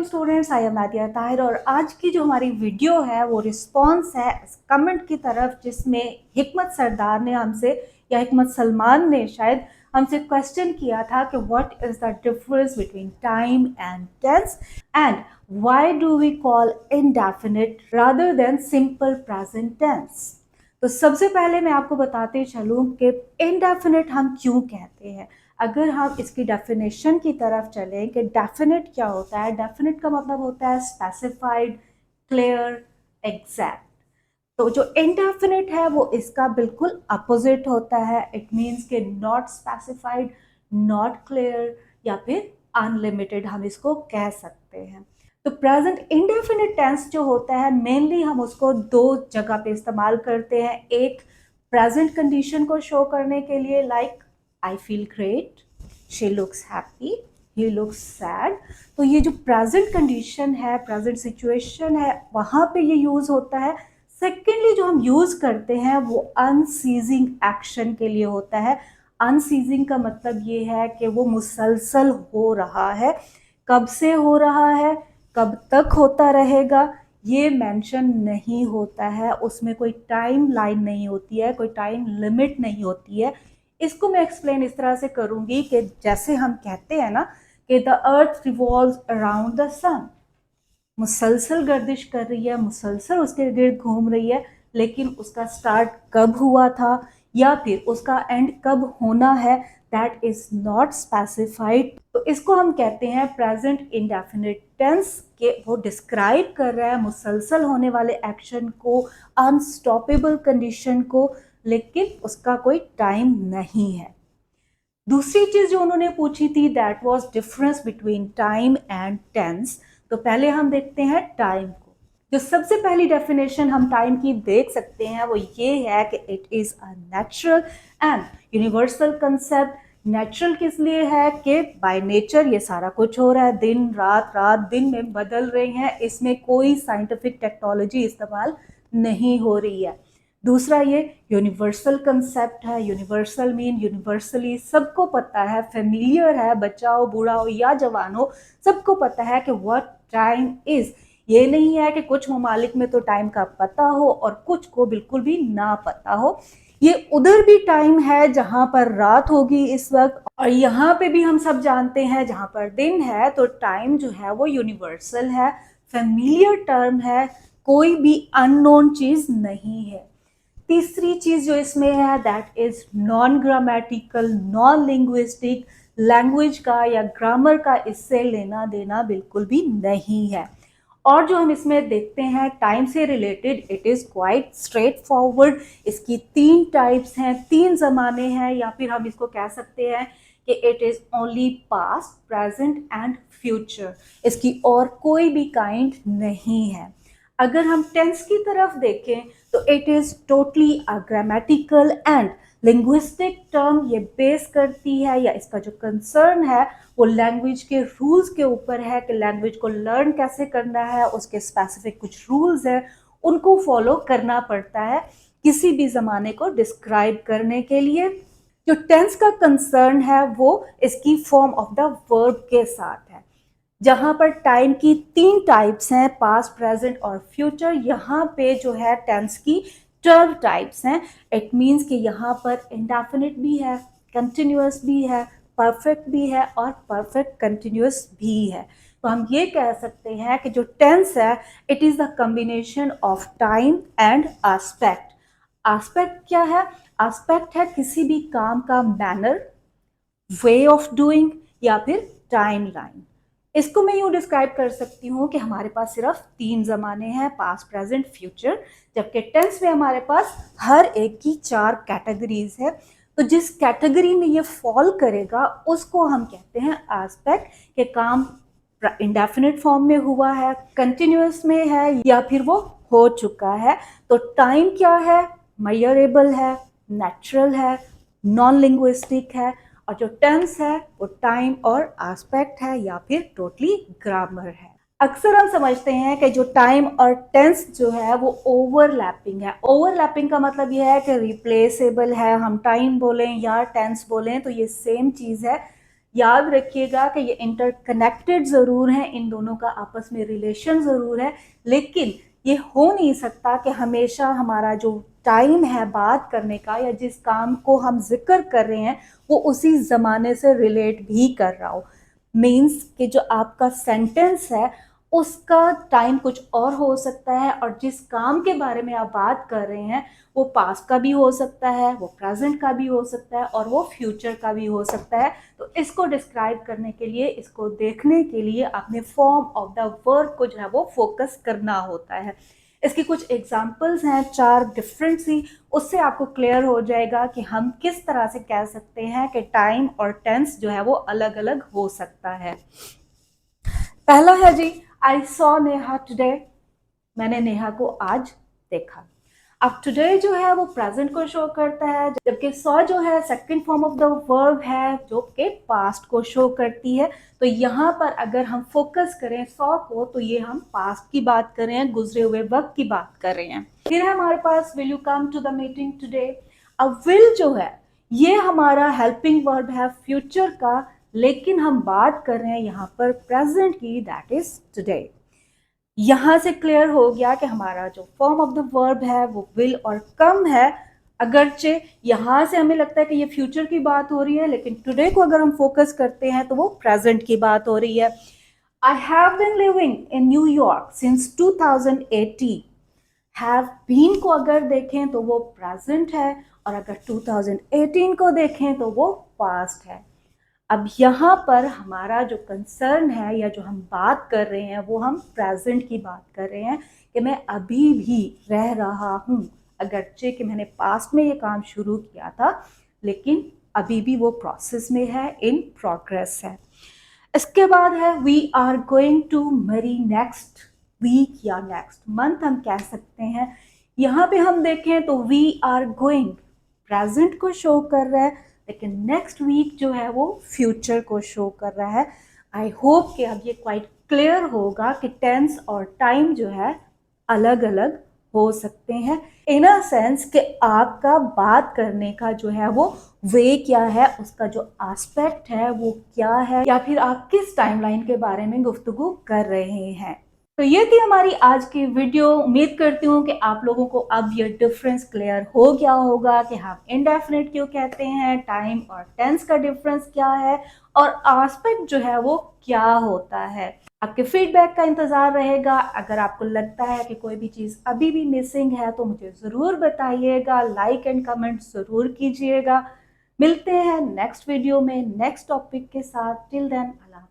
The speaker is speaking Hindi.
Students, I am Nadia Tahir और आज की जो हमारी वीडियो है वो रिस्पॉन्स है कमेंट की तरफ, जिसमें हिकमत सरदार ने हमसे या हिकमत सलमान ने शायद हमसे क्वेश्चन किया था कि what is the difference between time and tense and why do we call indefinite rather than simple present tense. तो सबसे पहले मैं आपको बताते चलूं कि इनडेफिनिट हम क्यों कहते हैं। अगर हम इसकी डेफिनेशन की तरफ चलें कि डेफिनेट क्या होता है, डेफिनेट का मतलब होता है स्पेसिफाइड, क्लियर, एग्जैक्ट। तो जो इनडेफिनेट है वो इसका बिल्कुल अपोजिट होता है। इट मीन्स कि नॉट स्पेसिफाइड, नॉट क्लियर या फिर अनलिमिटेड हम इसको कह सकते हैं। तो प्रेजेंट इंडेफिनिट टेंस जो होता है मेनली हम उसको दो जगह पे इस्तेमाल करते हैं। एक प्रेजेंट कंडीशन को शो करने के लिए, like I feel great, she looks happy, he looks sad. तो ये जो प्रेजेंट कंडीशन है, प्रेजेंट सिचुएशन है, वहाँ पे ये यूज़ होता है। सेकेंडली जो हम यूज़ करते हैं वो अनसीजिंग एक्शन के लिए होता है। अनसीजिंग का मतलब ये है कि वो मुसलसल हो रहा है। कब से हो रहा है, कब तक होता रहेगा, ये मेंशन नहीं होता है। उसमें कोई टाइम लाइन नहीं होती है, कोई टाइम लिमिट नहीं होती है। इसको मैं एक्सप्लेन इस तरह से करूंगी कि जैसे हम कहते हैं ना कि the earth revolves around the sun, मुसलसल गर्दिश कर रही है, मुसलसल उसके गिर्द घूम रही है, लेकिन उसका स्टार्ट कब हुआ था या फिर उसका एंड कब होना है, दैट इज नॉट स्पेसिफाइड। तो इसको हम कहते हैं प्रेजेंट इंडेफिनिट टेंस के वो डिस्क्राइब कर रहा है मुसलसल होने वाले एक्शन को, अनस्टॉपेबल कंडीशन को, लेकिन उसका कोई टाइम नहीं है। दूसरी चीज जो उन्होंने पूछी थी, that was difference between time and tense. तो पहले हम देखते हैं टाइम को। जो सबसे पहली डेफिनेशन हम टाइम की देख सकते हैं वो ये है कि it is a natural and universal concept. Natural किस लिए है कि बाय नेचर ये सारा कुछ हो रहा है, दिन रात, रात दिन में बदल रहे हैं, इसमें कोई साइंटिफिक टेक्नोलॉजी इस्तेमाल नहीं हो रही है। दूसरा ये यूनिवर्सल कंसेप्ट है। यूनिवर्सल मीन यूनिवर्सली सबको पता है, फेमिलियर है, बच्चा हो, बूढ़ा हो या जवान हो, सबको पता है कि व्हाट टाइम इज। ये नहीं है कि कुछ ममालिक में तो टाइम का पता हो और कुछ को बिल्कुल भी ना पता हो। ये उधर भी टाइम है जहां पर रात होगी इस वक्त, और यहाँ पे भी हम सब जानते हैं जहां पर दिन है। तो टाइम जो है वो यूनिवर्सल है, फेमिलियर टर्म है, कोई भी अननोन चीज नहीं है। तीसरी चीज जो इसमें है that is non grammatical, non linguistic. Language का या ग्रामर का इससे लेना देना बिल्कुल भी नहीं है। और जो हम इसमें देखते हैं टाइम से related, it is quite straight forward. इसकी तीन टाइप्स हैं, तीन जमाने हैं, या फिर हम इसको कह सकते हैं कि it is only past, present and future. इसकी और कोई भी काइंड नहीं है। अगर हम टेंस की तरफ देखें तो it is totally a grammatical and linguistic term. ये बेस करती है या इसका जो कंसर्न है वो लैंग्वेज के रूल्स के ऊपर है कि लैंग्वेज को लर्न कैसे करना है, उसके स्पेसिफिक कुछ रूल्स हैं, उनको फॉलो करना पड़ता है किसी भी ज़माने को डिस्क्राइब करने के लिए। जो टेंस का कंसर्न है वो इसकी फॉर्म ऑफ द वर्ब के साथ है, जहां पर टाइम की तीन टाइप्स हैं, पास्ट, प्रेजेंट और फ्यूचर। यहाँ पे जो है टेंस की 12 टाइप्स हैं। इट मीन्स कि यहाँ पर इंडेफिनिट भी है, कंटिन्यूअस भी है, परफेक्ट भी है और परफेक्ट कंटिन्यूअस भी है। तो हम ये कह सकते हैं कि जो टेंस है it is the combination of time and aspect. Aspect क्या है? एस्पेक्ट है किसी भी काम का मैनर, वे ऑफ डूइंग या फिर टाइम लाइन। इसको मैं यूँ डिस्क्राइब कर सकती हूँ कि हमारे पास सिर्फ तीन ज़माने हैं, पास्ट, प्रेजेंट, फ्यूचर, जबकि टेंस में हमारे पास हर एक की 4 कैटेगरीज है। तो जिस कैटेगरी में ये फॉल करेगा उसको हम कहते हैं एस्पेक्ट, के काम इंडेफिनिट फॉर्म में हुआ है, कंटिन्यूअस में है या फिर वो हो चुका है। तो टाइम क्या है? मेजरेबल है, नेचुरल है, नॉन लिंग्विस्टिक है। और जो टेंस है वो टाइम और एस्पेक्ट है या फिर टोटली ग्रामर है। अक्सर हम समझते हैं कि जो टाइम और टेंस जो है वो ओवरलैपिंग है। ओवरलैपिंग का मतलब ये है कि रिप्लेसेबल है। हम टाइम बोलें या टेंस बोलें तो ये सेम चीज़ है। याद रखिएगा कि ये इंटरकनेक्टेड ज़रूर हैं, इन दोनों का आपस में रिलेशन ज़रूर है, लेकिन ये हो नहीं सकता कि हमेशा हमारा जो टाइम है बात करने का या जिस काम को हम जिक्र कर रहे हैं वो उसी ज़माने से रिलेट भी कर रहा हो। मीन्स कि जो आपका सेंटेंस है उसका टाइम कुछ और हो सकता है, और जिस काम के बारे में आप बात कर रहे हैं वो पास्ट का भी हो सकता है, वो प्रेजेंट का भी हो सकता है, और वो फ्यूचर का भी हो सकता है। तो इसको डिस्क्राइब करने के लिए, इसको देखने के लिए आपने फॉर्म ऑफ द वर्ब को जो है वो फोकस करना होता है। इसकी कुछ एग्जाम्पल्स हैं 4 डिफरेंट सी, उससे आपको क्लियर हो जाएगा कि हम किस तरह से कह सकते हैं कि टाइम और टेंस जो है वो अलग अलग हो सकता है। पहला है जी, आई सॉ नेहा टुडे, मैंने नेहा को आज देखा। अब टुडे जो है वो प्रेजेंट को शो करता है, जबकि सॉ जो है second form of the verb है जो कि पास्ट को शो करती है। तो यहाँ पर अगर हम फोकस करें सॉ को तो ये हम पास्ट की बात कर रहे हैं, गुजरे हुए वक्त की बात कर रहे हैं। फिर है हमारे पास will you come to the meeting today. अब विल जो है ये हमारा हेल्पिंग वर्ब है फ्यूचर का, लेकिन हम बात कर रहे हैं यहाँ पर प्रेजेंट की, दैट इज टुडे। यहां से क्लियर हो गया कि हमारा जो फॉर्म ऑफ द वर्ब है वो विल और कम है, अगरचे यहां से हमें लगता है कि ये फ्यूचर की बात हो रही है, लेकिन टुडे को अगर हम फोकस करते हैं तो वो प्रेजेंट की बात हो रही है। I have been living in New York since 2018। Have been को अगर देखें तो वो प्रेजेंट है, और अगर 2018 को देखें तो वो पास्ट है। अब यहाँ पर हमारा जो कंसर्न है या जो हम बात कर रहे हैं वो हम प्रेजेंट की बात कर रहे हैं कि मैं अभी भी रह रहा हूँ, अगरचे कि मैंने पास्ट में ये काम शुरू किया था लेकिन अभी भी वो प्रोसेस में है, इन प्रोग्रेस है। इसके बाद है we are going to marry next week या नेक्स्ट मंथ हम कह सकते हैं। यहाँ पे हम देखें तो वी आर गोइंग प्रेजेंट को शो कर रहा है, लेकिन नेक्स्ट वीक जो है वो फ्यूचर को शो कर रहा है। आई होप कि अब ये क्वाइट क्लियर होगा कि टेंस और टाइम जो है अलग अलग हो सकते हैं, इन अ सेंस कि आपका बात करने का जो है वो वे क्या है, उसका जो एस्पेक्ट है वो क्या है, या फिर आप किस टाइमलाइन के बारे में गुफ्तगू कर रहे हैं। तो ये थी हमारी आज की वीडियो। उम्मीद करती हूँ कि आप लोगों को अब ये डिफरेंस क्लियर हो गया होगा कि हम इनडेफिनिट क्यों कहते हैं, टाइम और टेंस का डिफरेंस क्या है, और एस्पेक्ट जो है वो क्या होता है। आपके फीडबैक का इंतजार रहेगा। अगर आपको लगता है कि कोई भी चीज़ अभी भी मिसिंग है तो मुझे ज़रूर बताइएगा, लाइक एंड कमेंट ज़रूर कीजिएगा। मिलते हैं नेक्स्ट वीडियो में नेक्स्ट टॉपिक के साथ। टिल देन, अल्लाह।